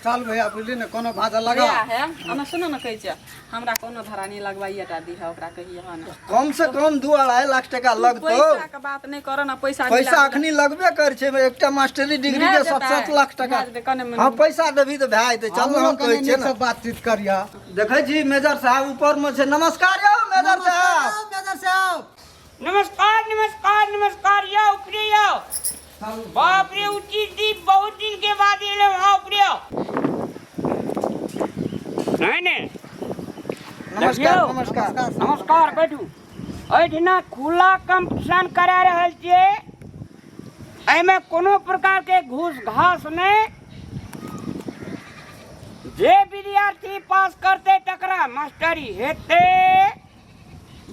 चल भैया बुझली ने कोनो भाजा लगा है अना सुनो न कहै छै हमरा कोनो धरानी लगवाइए टा दी है ओकरा कहिए हन कम से कम 2-2.5 लाख टका लगतो। पैसा के बात नहीं करो ना पैसा अखनी लगबे कर छै एकटा मास्टरी डिग्री के 7-7 लाख टका। हां पैसा देबी त भए जेतै। चल हम कहै छियै ना बातचीत करिया। देखै छी मेजर साहब ऊपर में छै। नमस्कार यौ मेजर साहब। मेजर साहब नमस्कार नमस्कार नमस्कार यौ ऊपरे यौ। बाप रे उचित दी बहुत दिन के बाद एले वहां ऊपरे नहीं नमस्कार नमस्कार नमस्कार बैठू। एठिना खुला कंपटीशन करा रहल छियै। एमे कोनो प्रकार के घूस घास नहीं। जे विद्यार्थी पास करते तकरा मास्टरी हेते।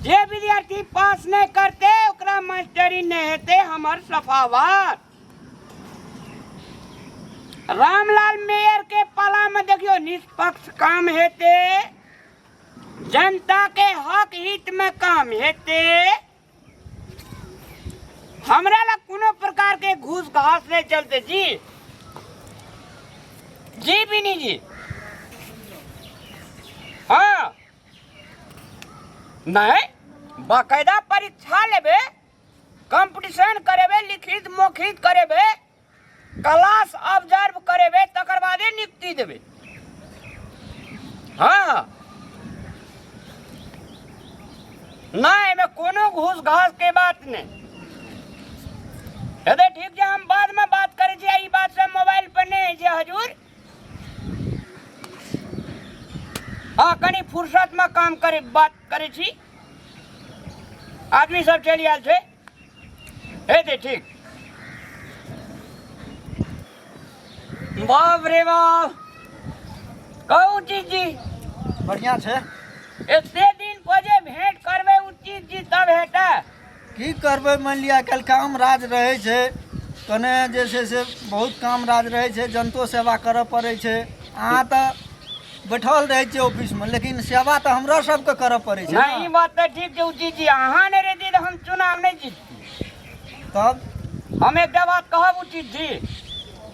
जे विद्यार्थी पास नहीं करते ओकरा मास्टरी नहीं हेते। हमर सफावार रामलाल मेयर के पाला में देखियो निष्पक्ष काम हेते। जनता के हक हित में काम हेते। हमरा ला कोनो प्रकार के घूस घास नहीं चलते जी। जी बिनी जी हाँ नहीं बाकायदा परीक्षा लेबे कंपटीशन करेबे लिखित मौखिक करेबे क्लास ऑब्जर्व करेबे तकर बादे नियुक्ति देबे। हाँ नहीं में कोनो घूस घास के बात नहीं। यदि ठीक है हम बाद में बात करे छी। ई बात से मोबाइल पर नहीं है हजूर। हाँ कनी फुर्सत में काम करे बात करे छी। आदमी सब चली आल छे। हे ठीक बाप रे बाप कहू चीज जी बढ़िया छै। एते दिन पजे भेंट करबे उचित जी तब हेता। की करबै मान लिया कल काम राज रहे छै कने जे छै से बहुत काम राज रहे छै। जनतो सेवा करे पड़े छै। अहाँ त बैठल रहे छै ऑफिस में लेकिन सेवा तो हमरा सबके करे पड़े छै। नहीं बात तो ठीक है उचित जी। अहाँ ने रहती तो हम चुनाव नहीं जीतती। तब हम एक बात कहब उचित जी।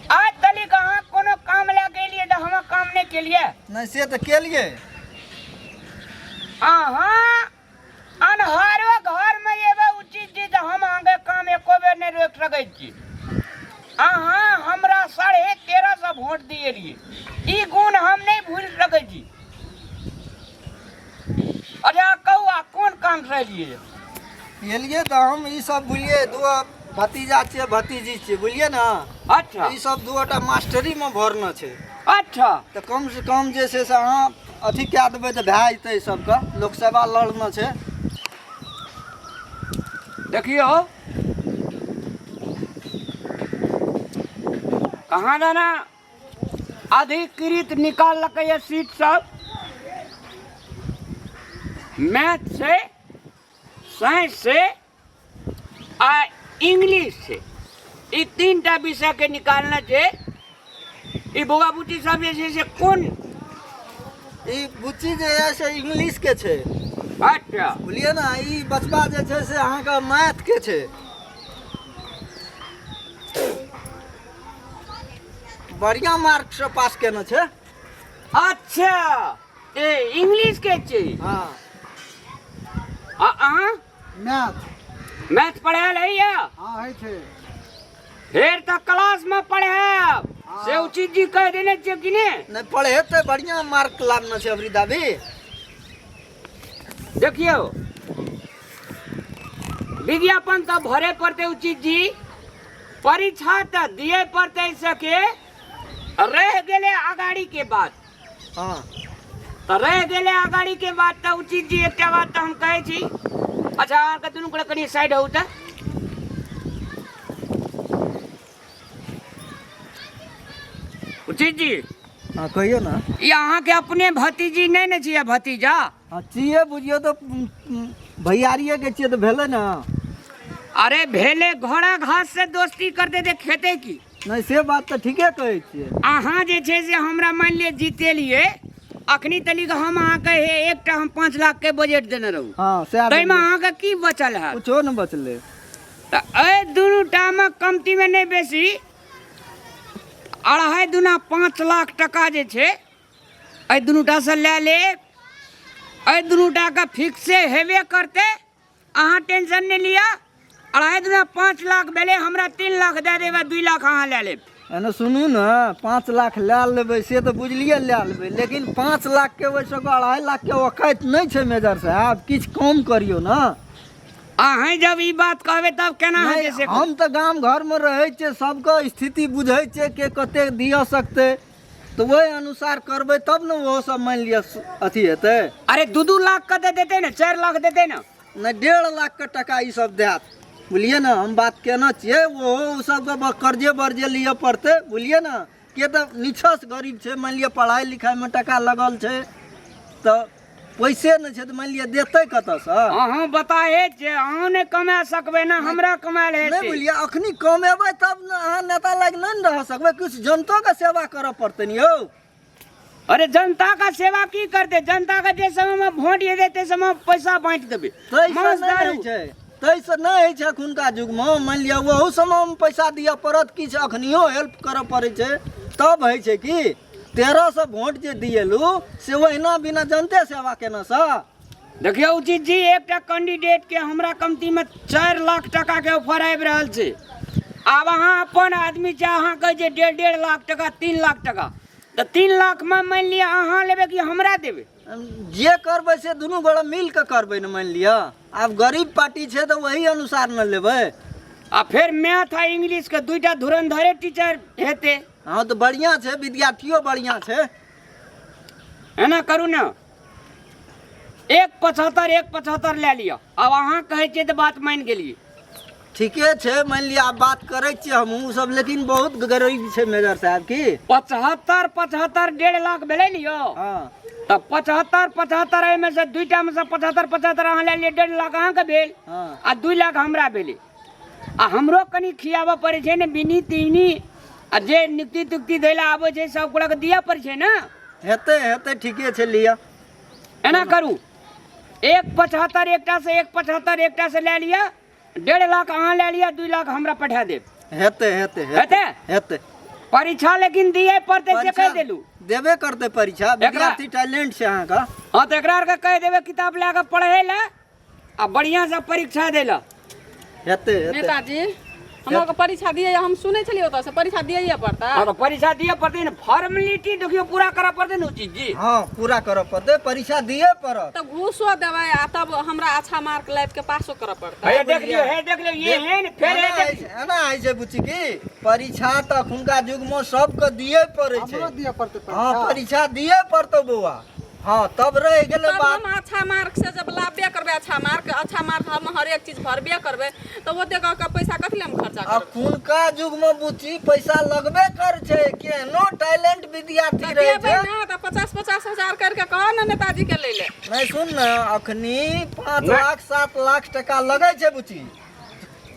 आज तलिक अहाँ कोनो काम ले के लिए तो हम काम नहीं के लिए नहीं से तो के लिए अहाँ अनहारो घर में एबे उचित जी तो हम आगे काम एको बेर नहीं रोक सकै छी। अहाँ हमरा 13.5 वोट दिए रहिए। ई गुण हम नहीं भूल सकै छी। अच्छा कहू कौन काम से लिए लिए तो हम ई सब बुझलिए दो भतीजा छियै भतीजी छियै बुझलिए ना। अच्छा ई सब दूटा मास्टरी में भरना छै। अच्छा तो कम से कम जे छै से अहाँ अथी कए देबै तऽ भए जेतै। सबके लोकसभा लड़ना छै। देखियो कहाँ जाना अधिकृत निकाल लगे सीट सब। मैथ से साइंस से आ इंग्लिश से ई 3टा विषय के निकालना छै। ई बोगा बुची सब जे छै से कोन ई बुच्ची जे है से इंग्लिश के छै। अच्छा बुझलिए ना। ई बचबा जे छै से अहाँके मैथ के छै। बढ़िया मार्क से पास केना छै। अच्छा ए इंग्लिश के छै। हाँ अहाँ मैथ मैथ पढ़ायल है या हाँ है छै। फिर तो क्लास में पढ़े से उचित जी कह देने चाहिए कि नहीं पढ़े तो बढ़िया मार्क लाना छै अबरी दाबी। देखियो विज्ञापन तो भरे पड़ते उचित जी। परीक्षा तो दिए पड़ते सके रह गेले आगाड़ी के बाद। हाँ तो रह गेले आगाड़ी के बाद तो उचित जी एक बात तो हम कहे छी। अच्छा अहाँके दुनू गोटे कनी साइड हो त उचित जी। हाँ कहियो ना। ये अहाँके अपने भतीजी नहीं ने छियै भतीजा। हाँ छियै बुझियो तो भैयारिये के छियै तो भेले ना। अरे भेले घोड़ा घास से दोस्ती करते थे खेते की। नहीं से बात तो ठीके कहै छियै। अहाँ जे छै से हमरा मान लिये जीतेलिए अखनी तलिक हम अहाँके एकटा हम 5 लाख के बजट देने रहू। हाँ से ताहिमे अहाँके की बचल है कुछो न बचले। तो दुनू टा में कमती में नहीं बेसी 2.5 दूना 5 लाख टका जे छै एहि दुनूटा से लए ले। एहि दुनूटा का फिक्से हेबे करते, अहाँ टेंशन नहीं लिया। 2.5 दूना 5 लाख भेले, हमरा 3 लाख दे देबै, 2 लाख अहाँ लए लेब। एने सुनू ने, 5 लाख लए लेबै से तऽ बुझलिए लए लेबै, लेकिन 5 लाख के वैसे 2.5 लाख के औकात नहीं छै मेजर साहब, किछु कम करियो ना। अहें जब ई बात कहबे तब केना नहीं, हेतै से हम तो गांव घर में रहे छे, सबके स्थिति बुझे छे के कते दिया सकते, तो वही अनुसार करबे तब न वो सब मान लिया अथी हेते। अरे 2-2 लाख कते देते ना, 4 लाख देते ना। नहीं 1.5 लाख के टका ई सब देत, बोलिए ना। हम बात केना छिए, वो सबके कर्जे बर्जे लिए पड़ते, बोलिए ना। के तो निछस गरीब छे, मान लिया पढ़ाई लिखाई में टका लगल छे, तो पैसे न छे तो मान लिया देते कत से। अहाँ बताए जे अहाँ ने कमा सकबे ना, हमरा कमाल नहीं हेतै। बोलिए, अखनी कमेबै तब न अहाँ नेता लग नहीं रह सकबै, कुछ जनता के सेवा करे पड़ते नहीं हो। अरे जनता का सेवा की करते, जनता का जे समय में वोट ये देते समय पैसा बांट देबे। तैसे नहीं है छे अखुनका युग में, मान लिया वहू समय में पैसा दिया पड़त, किछ अखनियो हेल्प करे पड़े छे, तब है छे कि 1300 वोट जे दिएलू से वहीना बिना जनते सेवा केना सा। देखियो उचित जी, एकटा कैंडिडेट के हमरा कमती में 4 लाख टका के ऑफर आबि रहल छै। आब अहाँ अपन आदमी छै, अहाँ कहे जे 1.5 लाख टका, 3 लाख टका, तो 3 लाख में मान लिया अहाँ लेबे कि हमरा देबे? जे करबै से दुनू गोड़ा मिल के करबै न, मान लिया। अब गरीब पार्टी छे तो वही अनुसार न लेबै। आ फिर मैथ आ इंग्लिश के 2टा धुरंधरे टीचर हेते। हाँ तो बढ़िया छे, विद्यार्थियों बढ़िया छे। एना करू ना, 1.75 ले लिया। अब अहाँ कहे छियै तो बात मान गेलिए। ठीके छे, मान लिया आप बात करे छे हमहू सब, लेकिन बहुत गरीब छे मेजर साहब की। 75 1.5 लाख भेले लियो। हाँ तब 75 एहि में से 2टा में से 75 अहाँ ले लिए, 1.5 लाख अहाँ के भेल, हाँ। आ 2 लाख हमरा भेले। आ हमरो कनी खियाबऽ पड़े छै ने, बिनी तीनी आ जे नियुक्ति तुक्ति दैला आबै छै सब गोड़ा के दिया पड़े छै ना। हेते ठीके छे, लिया। एना करू, 1.75 एकटा से 1.75 एकटा से ले लिया, 1.5 लाख अहाँ ले लिया, 2 लाख हमरा पठा देब। हेते। परीक्षा लेकिन दिए पड़ते से कह देलू, देबे करते परीक्षा, विद्यार्थी टैलेंट छे अहाँ का। हाँ तो एकरा के कह देबे किताब ले के पढ़े ला आ बढ़िया से परीक्षा दे ला। हेते नेताजी हमरा के परीक्षा दिए, हम सुनै छलिए ओतऽ से परीक्षा दिए पड़ता। हाँ तो परीक्षा दिए पड़ते न, फॉर्मेलिटी देखियो पूरा करा पड़ते न उचित जी। हाँ पूरा करे पड़ते, परीक्षा दिए पड़त। तब घूसो देबै आ तब हमरा अच्छा मार्क लाइब के पासो करे पड़ता। हे देख लियो ये है न, फिर है ना आई छै बुच्ची की परीक्षा त अखुनका युग में सबके दिए पड़े छै। हमरो दिए पड़ते। हाँ परीक्षा दिए पड़तो बौआ। हाँ तब रह गेले तब बात। हम अच्छा मार्क से जब लाभे करबे, अच्छा मार्क हम हर एक चीज भरबे करबे, तो वो देख के पैसा कथि ले हम खर्चा करब? अखुनका युग में बुच्ची पैसा लगबे कर छै, केनो टैलेंट विद्यार्थी रहे छै ना तो 50 हजार करके कहो ना नेताजी के ले ले। नहीं सुन न, अखनी 5 लाख 7 लाख टका लगे छै बुच्ची।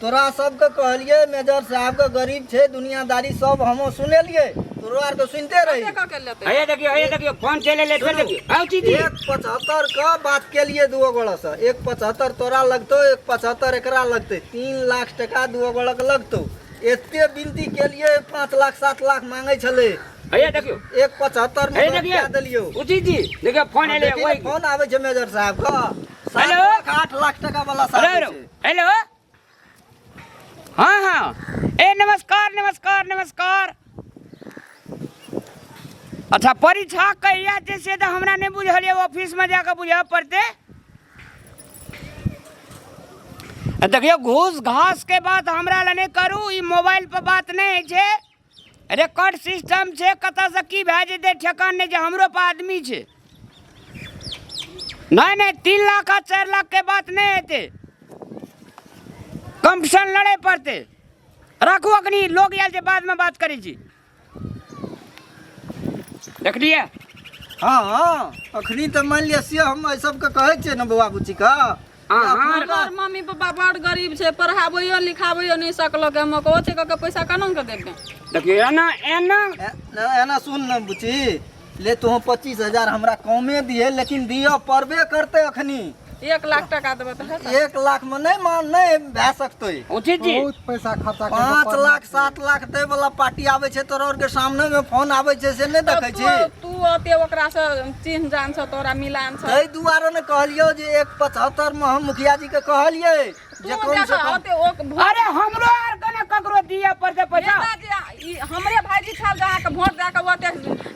तोरा सबके कहलिए मेजर साहब के गरीब छे, दुनियादारी सब हम सुनेलिए, तोरा आर के सुनते रही। हे देखियो फोन चले ले, फिर देखियो आउ चीज 1.75 का बात के लिए 2 गोड़ा से 1.75 तोरा लगतो, 1.75 एकरा लगते, 3 लाख टका 2 गोड़ा के लगतो। एते बिनती के लिए 5 लाख 7 लाख मांगे छले। हे देखियो 1.75 में क्या देलियो उचित जी। देखियो फोन एले, वही फोन आवे छै मेजर साहब का। हेलो 8 लाख टका वाला साहब छै। हेलो हाँ ए नमस्कार। अच्छा परीक्षा कहिया जैसे तो हमरा नहीं बुझलिए, ऑफिस में जाकर बुझा पड़ते। देखियो घूस घास के बात हमरा ला नहीं करू, ई मोबाइल पर बात नहीं है, रिकॉर्ड सिस्टम छे, कत से की भए जेते ठेकान नहीं, हमरो पर आदमी छे। नहीं 3 लाख आ 4 लाख के बात नहीं हेते, कंपटीशन लड़े पड़ते। रखू अखनी लोग यार से बाद में बात करी छी, देख लिए। हाँ अखनी तो मान लिया से हम सब के कहे छे न बउआ बुच्ची का। हमर मम्मी पापा बड़ गरीब छे, पढ़ाबैयो लिखाबैयो नहीं सकलो के, हम कहो छे के पैसा केना के देबे? देखिए एना सुन न बुच्ची, ले तो 25 हजार हमरा कमे दिए, लेकिन दिया पड़बे करते अखनी। 1 लाख टका देबै तऽ हेतै 1 लाख में नहीं भए सकतै। उचित जी बहुत पैसा खर्चा 5 लाख 7 लाख दे वाला पार्टी आवे छे तोरा और के सामने में फोन आवे छे से नहीं देखे छी। तू ओते ओकरा से चिन्ह जान छ तोरा मिलान छ तै दुआरे ने कहलियो जे 175 में हम मुखिया जी के कहलिए जे कौन से कम। अरे हमरो आर कने ककरो दिया पड़ते पैसा हमरे भाईजी छल जहाँ के वोट दे के ओते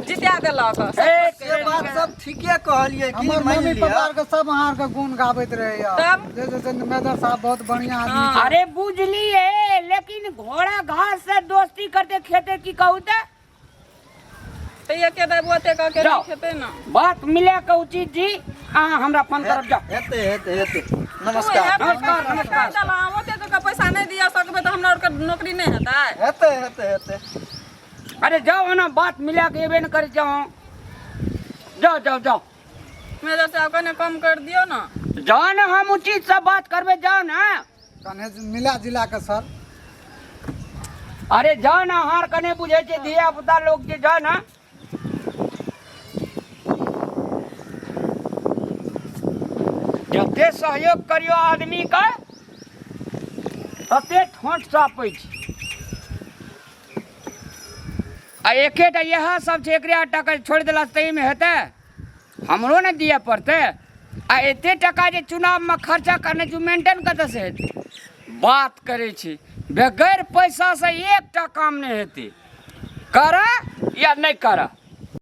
जिता देलक से बात सब ठीके कहलिए कि हमर मान मम्मी लिया। पापा के सब अहाँ के गुण गाबैत रहे यार। तब? जैसे मेजर साहब बहुत बढ़िया आदमी छै। अरे बुझलिए लेकिन घोड़ा घास से दोस्ती करते खेते की कहू तो ये के देबो ओते के जाओ। खेते ना बात मिले के उचित जी अहाँ हमरा फोन करब जाओ। हेते नमस्कार नमस्कार ओते के पैसा नहीं दिया सकबे तो हमरा और के नौकरी नहीं हेतै हेते अरे जाओ ना बात मिला के एबे न कर जाओ जाओ जाओ जाओ मेजर साहब कने कम कर दियो ना जाओ ना हम उचित से बात करबे जाओ ना कने मिला जिला के सर अरे जाओ ना हार कने बुझे छे धिया पुता लोग जे जाओ ना जते सहयोग करियो आदमी का तते ठोंठ सापै छै आ एकेटा यह सब छै एकरे टका छोड़ देला तई में हेतै हमरो ने दिए पड़तै आ एते टका जे चुनाव में खर्चा करने जो मेंटेन कतऽ से हेतै बात करे छी बगैर पैसा से 1 टा काम नहीं हेतै करा या नहीं करा